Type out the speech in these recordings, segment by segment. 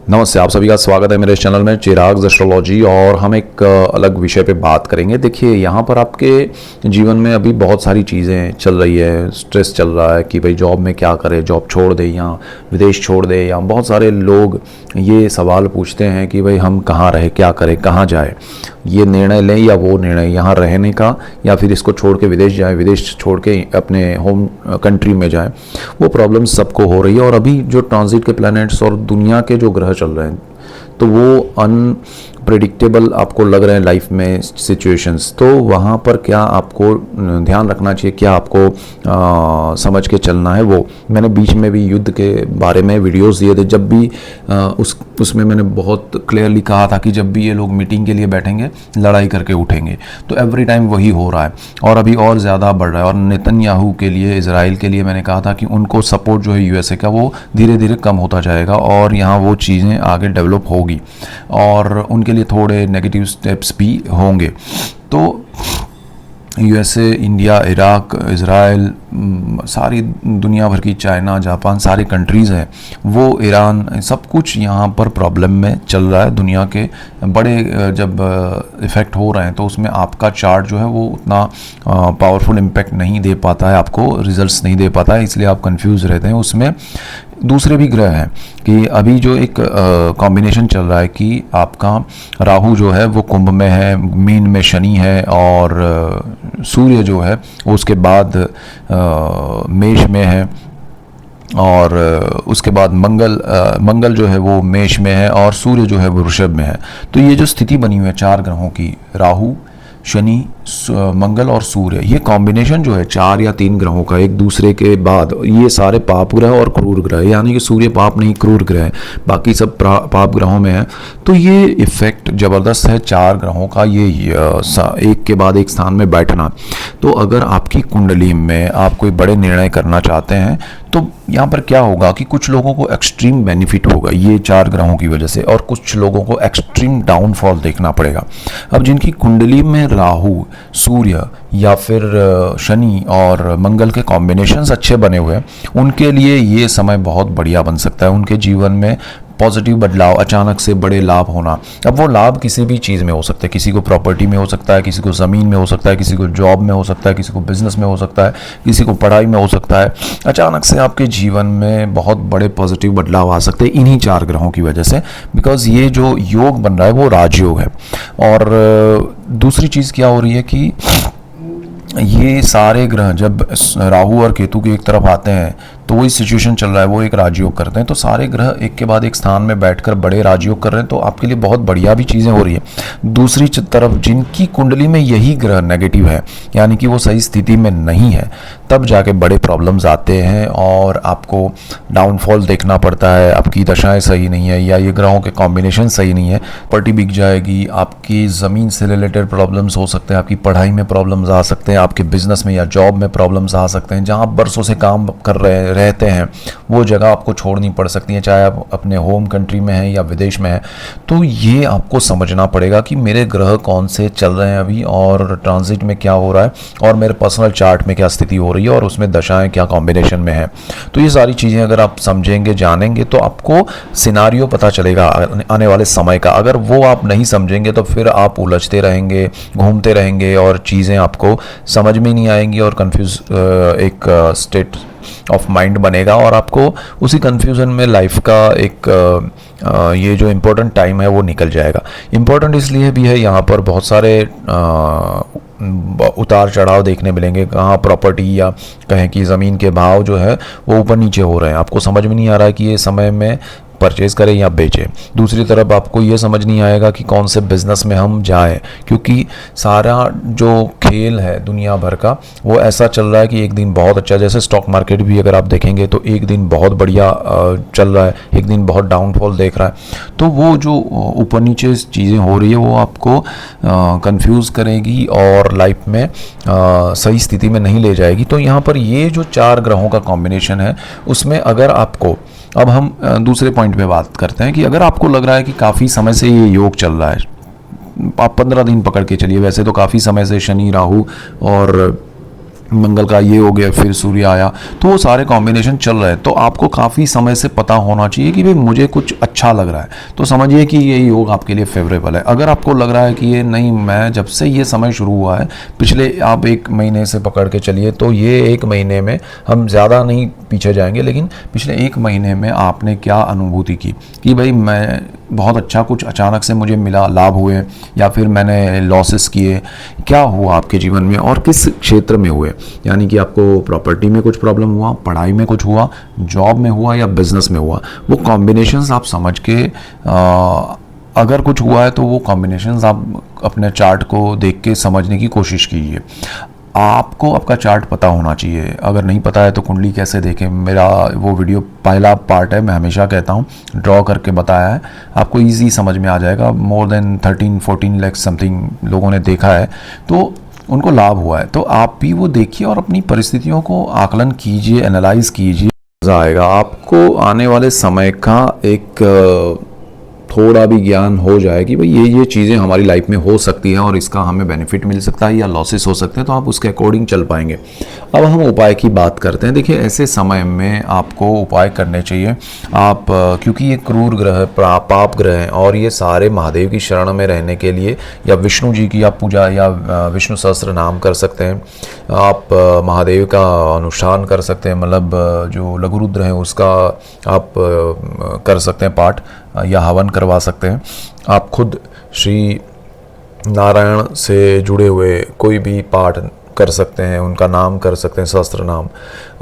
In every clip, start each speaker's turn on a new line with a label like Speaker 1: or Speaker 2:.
Speaker 1: नमस्ते, आप सभी का स्वागत है मेरे इस चैनल में चिराग एस्ट्रोलॉजी। और हम एक अलग विषय पे बात करेंगे। देखिए, यहाँ पर आपके जीवन में अभी बहुत सारी चीज़ें चल रही है। स्ट्रेस चल रहा है कि भाई जॉब में क्या करें, जॉब छोड़ दें या विदेश छोड़ दें, या बहुत सारे लोग ये सवाल पूछते हैं कि भाई हम कहाँ रहे, क्या करें, कहाँ जाए, ये निर्णय लें या वो निर्णय, यहाँ रहने का या फिर इसको छोड़ के विदेश जाए, विदेश छोड़ के अपने होम कंट्री में जाए। वो प्रॉब्लम सबको हो रही है। और अभी जो ट्रांजिट के प्लैनेट्स और दुनिया के जो ग्रह चल रहे हैं, तो वो अनप्रेडिक्टेबल आपको लग रहे हैं लाइफ में सिचुएशंस। तो वहाँ पर क्या आपको ध्यान रखना चाहिए, क्या आपको समझ के चलना है, वो मैंने बीच में भी युद्ध के बारे में वीडियोस दिए थे। जब भी उसमें मैंने बहुत क्लियरली कहा था कि जब भी ये लोग मीटिंग के लिए बैठेंगे, लड़ाई करके उठेंगे। तो एवरी टाइम वही हो रहा है और अभी और ज़्यादा बढ़ रहा है। और नेतन्याहू के लिए, इजराइल के लिए मैंने कहा था कि उनको सपोर्ट जो है यूएसए का, वो धीरे धीरे कम होता जाएगा और यहाँ वो चीज़ें आगे डेवलप होगी और उनके लिए थोड़े नेगेटिव स्टेप्स भी होंगे। तो यूएसए, इंडिया, इराक, इज़राइल, सारी दुनिया भर की, चाइना, जापान, सारी कंट्रीज़ हैं, वो ईरान, सब कुछ यहाँ पर प्रॉब्लम में चल रहा है। दुनिया के बड़े जब इफ़ेक्ट हो रहे हैं तो उसमें आपका चार्ट जो है वो उतना पावरफुल इम्पैक्ट नहीं दे पाता है, आपको रिजल्ट्स नहीं दे पाता है, इसलिए आप कंफ्यूज रहते हैं। उसमें दूसरे भी ग्रह हैं कि अभी जो एक कॉम्बिनेशन चल रहा है कि आपका राहु जो है वो कुंभ में है, मीन में शनि है, और सूर्य जो है वो उसके बाद मेष में है, और उसके बाद मंगल जो है वो मेष में है, और सूर्य जो है वो वृषभ में है। तो ये जो स्थिति बनी हुई है चार ग्रहों की, राहु, शनि, मंगल और सूर्य, ये कॉम्बिनेशन जो है चार या तीन ग्रहों का एक दूसरे के बाद, ये सारे पाप ग्रह और क्रूर ग्रह, यानी कि सूर्य पाप नहीं, क्रूर ग्रह है, बाकी सब पाप ग्रहों में है। तो ये इफेक्ट ज़बरदस्त है चार ग्रहों का, ये एक के बाद एक स्थान में बैठना। तो अगर आपकी कुंडली में आप कोई बड़े निर्णय करना चाहते हैं तो यहाँ पर क्या होगा कि कुछ लोगों को एक्सट्रीम बेनिफिट होगा ये चार ग्रहों की वजह से, और कुछ लोगों को एक्सट्रीम डाउनफॉल देखना पड़ेगा। अब जिनकी कुंडली में राहु, सूर्य या फिर शनि और मंगल के कॉम्बिनेशंस अच्छे बने हुए हैं, उनके लिए ये समय बहुत बढ़िया बन सकता है। उनके जीवन में पॉजिटिव बदलाव, अचानक से बड़े लाभ होना। अब वो लाभ किसी भी चीज़ में हो सकते हैं, किसी को प्रॉपर्टी में हो सकता है, किसी को ज़मीन में हो सकता है, किसी को जॉब में हो सकता है, किसी को बिजनेस में हो सकता है, किसी को पढ़ाई में हो सकता है। अचानक से आपके जीवन में बहुत बड़े पॉजिटिव बदलाव आ सकते हैं इन्हीं चार ग्रहों की वजह से, बिकॉज ये जो योग बन रहा है वो राजयोग है। और दूसरी चीज़ क्या हो रही है कि ये सारे ग्रह जब राहु और केतु की एक तरफ आते हैं तो वही सिचुएशन चल रहा है, वो एक राजयोग करते हैं। तो सारे ग्रह एक के बाद एक स्थान में बैठकर बड़े राजयोग कर रहे हैं, तो आपके लिए बहुत बढ़िया भी चीज़ें हो रही है। दूसरी तरफ जिनकी कुंडली में यही ग्रह नेगेटिव है, यानी कि वो सही स्थिति में नहीं है, तब जाके बड़े प्रॉब्लम्स आते हैं और आपको डाउनफॉल देखना पड़ता है। आपकी दशाएं सही नहीं है या ये ग्रहों के कॉम्बिनेशन सही नहीं है, प्रॉपर्टी बिक जाएगी, आपकी ज़मीन से रिलेटेड प्रॉब्लम्स हो सकते हैं, आपकी पढ़ाई में प्रॉब्लम्स आ सकते हैं, आपके बिजनेस में या जॉब में प्रॉब्लम्स आ सकते हैं। जहाँ आप बरसों से काम कर रहते हैं वो जगह आपको छोड़नी पड़ सकती है, चाहे आप अपने होम कंट्री में हैं या विदेश में हैं। तो ये आपको समझना पड़ेगा कि मेरे ग्रह कौन से चल रहे हैं अभी, और ट्रांजिट में क्या हो रहा है, और मेरे पर्सनल चार्ट में क्या स्थिति हो रही है, और उसमें दशाएं क्या कॉम्बिनेशन में है। तो ये सारी चीज़ें अगर आप समझेंगे, जानेंगे, तो आपको सिनारियो पता चलेगा आने वाले समय का। अगर वो आप नहीं समझेंगे तो फिर आप उलझते रहेंगे, घूमते रहेंगे, और चीज़ें आपको समझ में नहीं आएंगी, और कंफ्यूज एक स्टेट ऑफ माइंड बनेगा, और आपको उसी कंफ्यूजन में लाइफ का एक ये जो इम्पोर्टेंट टाइम है वो निकल जाएगा। इम्पोर्टेंट इसलिए भी है, यहाँ पर बहुत सारे उतार चढ़ाव देखने मिलेंगे। कहाँ प्रॉपर्टी या कहें कि ज़मीन के भाव जो है वो ऊपर नीचे हो रहे हैं, आपको समझ में नहीं आ रहा है कि ये समय में परचेज़ करें या बेचें। दूसरी तरफ आपको ये समझ नहीं आएगा कि कौन से बिज़नेस में हम जाएं, क्योंकि सारा जो खेल है दुनिया भर का वो ऐसा चल रहा है कि एक दिन बहुत अच्छा, जैसे स्टॉक मार्केट भी अगर आप देखेंगे तो एक दिन बहुत बढ़िया चल रहा है, एक दिन बहुत डाउनफॉल देख रहा है। तो वो जो ऊपर नीचे चीज़ें हो रही है वो आपको कंफ्यूज करेगी और लाइफ में सही स्थिति में नहीं ले जाएगी। तो यहाँ पर ये जो चार ग्रहों का कॉम्बिनेशन है उसमें अगर आपको, अब हम दूसरे पॉइंट पे बात करते हैं कि अगर आपको लग रहा है कि काफ़ी समय से ये योग चल रहा है, आप 15 दिन पकड़ के चलिए, वैसे तो काफ़ी समय से शनि, राहु और मंगल का ये हो गया, फिर सूर्य आया, तो वो सारे कॉम्बिनेशन चल रहे हैं। तो आपको काफ़ी समय से पता होना चाहिए कि भाई मुझे कुछ अच्छा लग रहा है, तो समझिए कि ये योग आपके लिए फेवरेबल है। अगर आपको लग रहा है कि ये नहीं, मैं जब से ये समय शुरू हुआ है, पिछले आप 1 महीने से पकड़ के चलिए, तो ये 1 महीने में हम ज़्यादा नहीं पीछे जाएंगे, लेकिन पिछले 1 महीने में आपने क्या अनुभूति की कि भाई मैं बहुत अच्छा कुछ अचानक से मुझे मिला, लाभ हुए, या फिर मैंने लॉसेस किए, क्या हुआ आपके जीवन में और किस क्षेत्र में हुए। यानी कि आपको प्रॉपर्टी में कुछ प्रॉब्लम हुआ, पढ़ाई में कुछ हुआ, जॉब में हुआ या बिजनेस में हुआ, वो कॉम्बिनेशंस आप समझ के अगर कुछ हुआ है तो वो कॉम्बिनेशंस आप अपने चार्ट को देख के समझने की कोशिश कीजिए। आपको आपका चार्ट पता होना चाहिए। अगर नहीं पता है तो कुंडली कैसे देखें, मेरा वो वीडियो पहला पार्ट है, मैं हमेशा कहता हूँ, ड्रॉ करके बताया है, आपको इजी समझ में आ जाएगा। मोर देन 13-14 लाख समथिंग लोगों ने देखा है, तो उनको लाभ हुआ है। तो आप भी वो देखिए और अपनी परिस्थितियों को आकलन कीजिए, एनालाइज कीजिए, मज़ा आएगा आपको। आने वाले समय का एक थोड़ा भी ज्ञान हो जाए कि भाई ये चीज़ें हमारी लाइफ में हो सकती हैं और इसका हमें बेनिफिट मिल सकता है या लॉसेस हो सकते हैं, तो आप उसके अकॉर्डिंग चल पाएंगे। अब हम उपाय की बात करते हैं। देखिए, ऐसे समय में आपको उपाय करने चाहिए। आप क्योंकि ये क्रूर ग्रह, पाप ग्रह हैं, और ये सारे महादेव की शरण में रहने के लिए या विष्णु जी की आप पूजा या विष्णु सहस्त्र नाम कर सकते हैं, आप महादेव का अनुष्ठान कर सकते हैं, मतलब जो लघु रुद्र है उसका आप कर सकते हैं पाठ या हवन करवा सकते हैं। आप खुद श्री नारायण से जुड़े हुए कोई भी पाठ कर सकते हैं, उनका नाम कर सकते हैं, सहस्त्र नाम।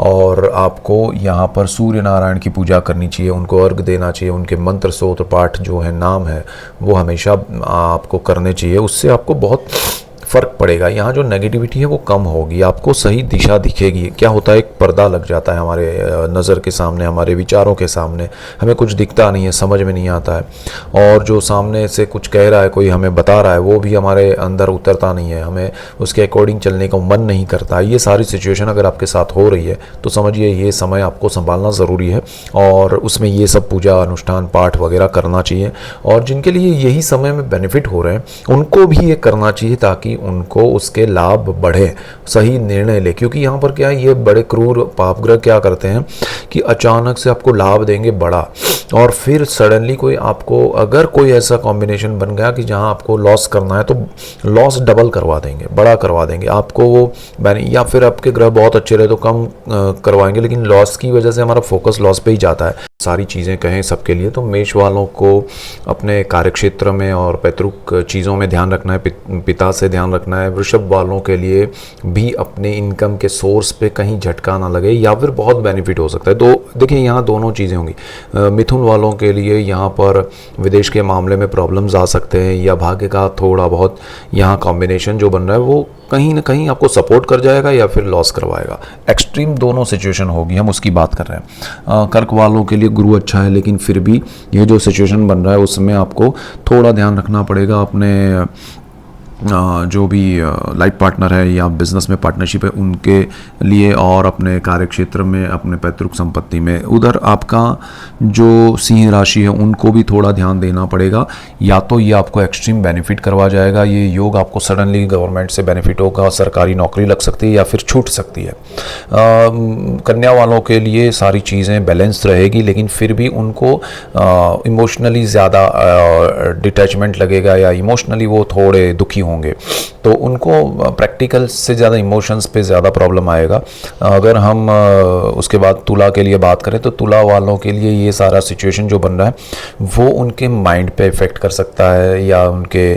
Speaker 1: और आपको यहाँ पर सूर्य नारायण की पूजा करनी चाहिए, उनको अर्घ देना चाहिए, उनके मंत्र स्तोत्र पाठ जो है, नाम है, वो हमेशा आपको करने चाहिए। उससे आपको बहुत फ़र्क पड़ेगा। यहाँ जो नेगेटिविटी है वो कम होगी, आपको सही दिशा दिखेगी। क्या होता है, एक पर्दा लग जाता है हमारे नज़र के सामने, हमारे विचारों के सामने, हमें कुछ दिखता नहीं है, समझ में नहीं आता है, और जो सामने से कुछ कह रहा है, कोई हमें बता रहा है, वो भी हमारे अंदर उतरता नहीं है, हमें उसके अकॉर्डिंग चलने का मन नहीं करता। ये सारी सिचुएशन अगर आपके साथ हो रही है तो समझिए ये समय आपको संभालना ज़रूरी है, और उसमें ये सब पूजा अनुष्ठान पाठ वगैरह करना चाहिए। और जिनके लिए यही समय में बेनिफिट हो रहे हैं उनको भी ये करना चाहिए, ताकि उनको उसके लाभ बढ़े, सही निर्णय ले। क्योंकि यहाँ पर क्या है, ये बड़े क्रूर पापग्रह क्या करते हैं कि अचानक से आपको लाभ देंगे बड़ा, और फिर सडनली कोई आपको, अगर कोई ऐसा कॉम्बिनेशन बन गया कि जहाँ आपको लॉस करना है तो लॉस डबल करवा देंगे, बड़ा करवा देंगे आपको वो। या फिर आपके ग्रह बहुत अच्छे रहे तो कम करवाएंगे, लेकिन लॉस की वजह से हमारा फोकस लॉस पे ही जाता है। सारी चीज़ें कहें सबके लिए, तो मेष वालों को अपने कार्यक्षेत्र में और पैतृक चीज़ों में ध्यान रखना है, पिता से ध्यान रखना है। वृषभ वालों के लिए भी अपने इनकम के सोर्स पे कहीं झटका ना लगे, या फिर बहुत बेनिफिट हो सकता है। तो देखिए, यहाँ दोनों चीज़ें होंगी। मिथुन वालों के लिए यहाँ पर विदेश के मामले में प्रॉब्लम्स आ सकते हैं, या भाग्य का थोड़ा बहुत यहाँ कॉम्बिनेशन जो बन रहा है वो कहीं ना कहीं आपको सपोर्ट कर जाएगा या फिर लॉस करवाएगा। एक्सट्रीम दोनों सिचुएशन होगी, हम उसकी बात कर रहे हैं। कर्क वालों के लिए गुरु अच्छा है, लेकिन फिर भी ये जो सिचुएशन बन रहा है उसमें आपको थोड़ा ध्यान रखना पड़ेगा। अपने जो भी लाइफ पार्टनर है या बिजनेस में पार्टनरशिप है उनके लिए, और अपने कार्यक्षेत्र में, अपने पैतृक संपत्ति में, उधर आपका जो सिंह राशि है उनको भी थोड़ा ध्यान देना पड़ेगा। या तो ये आपको एक्सट्रीम बेनिफिट करवा जाएगा, ये योग आपको सडनली गवर्नमेंट से बेनिफिट होगा, सरकारी नौकरी लग सकती है या फिर छूट सकती है। कन्या वालों के लिए सारी चीज़ें बैलेंस रहेगी, लेकिन फिर भी उनको इमोशनली ज़्यादा डिटैचमेंट लगेगा, या इमोशनली वो थोड़े दुखी होंगे, तो उनको प्रैक्टिकल से ज़्यादा इमोशंस पे ज़्यादा प्रॉब्लम आएगा। अगर हम उसके बाद तुला के लिए बात करें, तो तुला वालों के लिए ये सारा सिचुएशन जो बन रहा है वो उनके माइंड पे इफ़ेक्ट कर सकता है, या उनके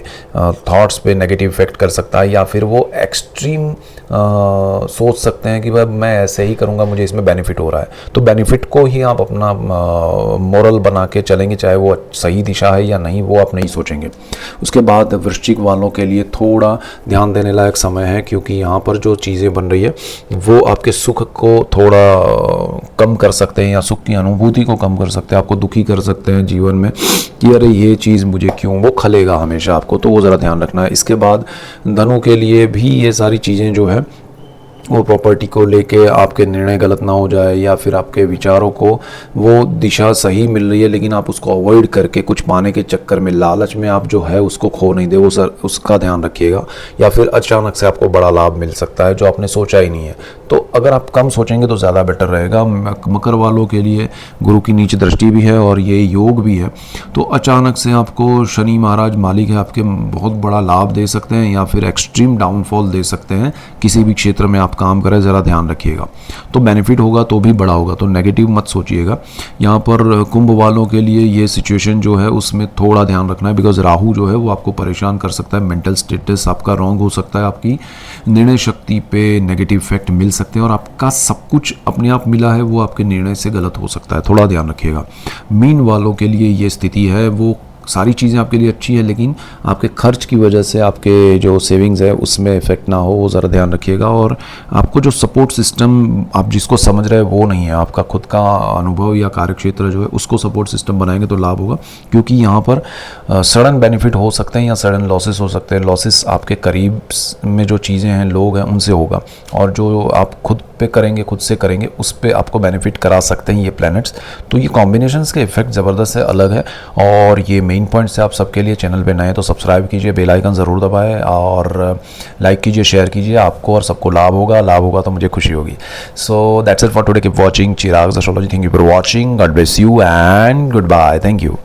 Speaker 1: थॉट्स पे नेगेटिव इफ़ेक्ट कर सकता है, या फिर वो एक्सट्रीम सोच सकते हैं कि भाई मैं ऐसे ही करूँगा, मुझे इसमें बेनिफिट हो रहा है। तो बेनिफिट को ही आप अपना मोरल बना के चलेंगे, चाहे वो सही दिशा है या नहीं, वो आप नहीं सोचेंगे। उसके बाद वृश्चिक वालों के लिए थोड़ा ध्यान देने लायक समय है, क्योंकि यहाँ पर जो चीज़ें बन रही है वो आपके सुख को थोड़ा कम कर सकते हैं, या सुख की अनुभूति को कम कर सकते हैं, आपको दुखी कर सकते हैं जीवन में कि अरे ये चीज़ मुझे क्यों, वो खलेगा हमेशा आपको, तो वो ज़रा ध्यान रखना है। इसके बाद धनु के लिए भी ये सारी चीज़ें जो है और प्रॉपर्टी को लेके आपके निर्णय गलत ना हो जाए, या फिर आपके विचारों को वो दिशा सही मिल रही है लेकिन आप उसको अवॉइड करके कुछ पाने के चक्कर में, लालच में आप जो है उसको खो नहीं दे, वो सर उसका ध्यान रखिएगा। या फिर अचानक से आपको बड़ा लाभ मिल सकता है जो आपने सोचा ही नहीं है। तो अगर आप कम सोचेंगे तो ज़्यादा बेटर रहेगा। मकर वालों के लिए गुरु की नीच दृष्टि भी है और ये योग भी है, तो अचानक से आपको शनि महाराज मालिक है आपके बहुत बड़ा लाभ दे सकते हैं या फिर एक्सट्रीम डाउनफॉल दे सकते हैं। किसी भी क्षेत्र में आप काम करें, ज़रा ध्यान रखिएगा। तो बेनिफिट होगा तो भी बड़ा होगा, तो नेगेटिव मत सोचिएगा। यहाँ पर कुंभ वालों के लिए ये सिचुएशन जो है उसमें थोड़ा ध्यान रखना है, बिकॉज राहु जो है वो आपको परेशान कर सकता है। मेंटल स्टेटस आपका रॉन्ग हो सकता है, आपकी निर्णय शक्ति पे नेगेटिव इफेक्ट मिल सकते हैं, और आपका सब कुछ अपने आप मिला है वो आपके निर्णय से गलत हो सकता है, थोड़ा ध्यान रखिएगा। मीन वालों के लिए ये स्थिति है, वो सारी चीज़ें आपके लिए अच्छी है लेकिन आपके खर्च की वजह से आपके जो सेविंग्स है उसमें इफेक्ट ना हो, वो ज़रा ध्यान रखिएगा। और आपको जो सपोर्ट सिस्टम आप जिसको समझ रहे हैं वो नहीं है, आपका खुद का अनुभव या कार्यक्षेत्र जो है उसको सपोर्ट सिस्टम बनाएंगे तो लाभ होगा, क्योंकि यहाँ पर सडन बेनिफिट हो सकते हैं या सडन लॉसेस हो सकते हैं। लॉसेस आपके करीब में जो चीज़ें हैं, लोग हैं, उनसे होगा, और जो आप खुद पे करेंगे, खुद से करेंगे, उस पे आपको बेनिफिट करा सकते हैं ये प्लैनेट्स। तो ये कॉम्बिनेशंस के इफेक्ट ज़बरदस्त है, अलग है। और ये मेन पॉइंट से आप सबके लिए चैनल पे नए हैं तो सब्सक्राइब कीजिए, बेल आइकन ज़रूर दबाएं और लाइक कीजिए, शेयर कीजिए। आपको और सबको लाभ होगा तो मुझे खुशी होगी। So that's it for today. Keep watching Chirag astrology. Thank you for watching. God bless you and good bye. Thank you.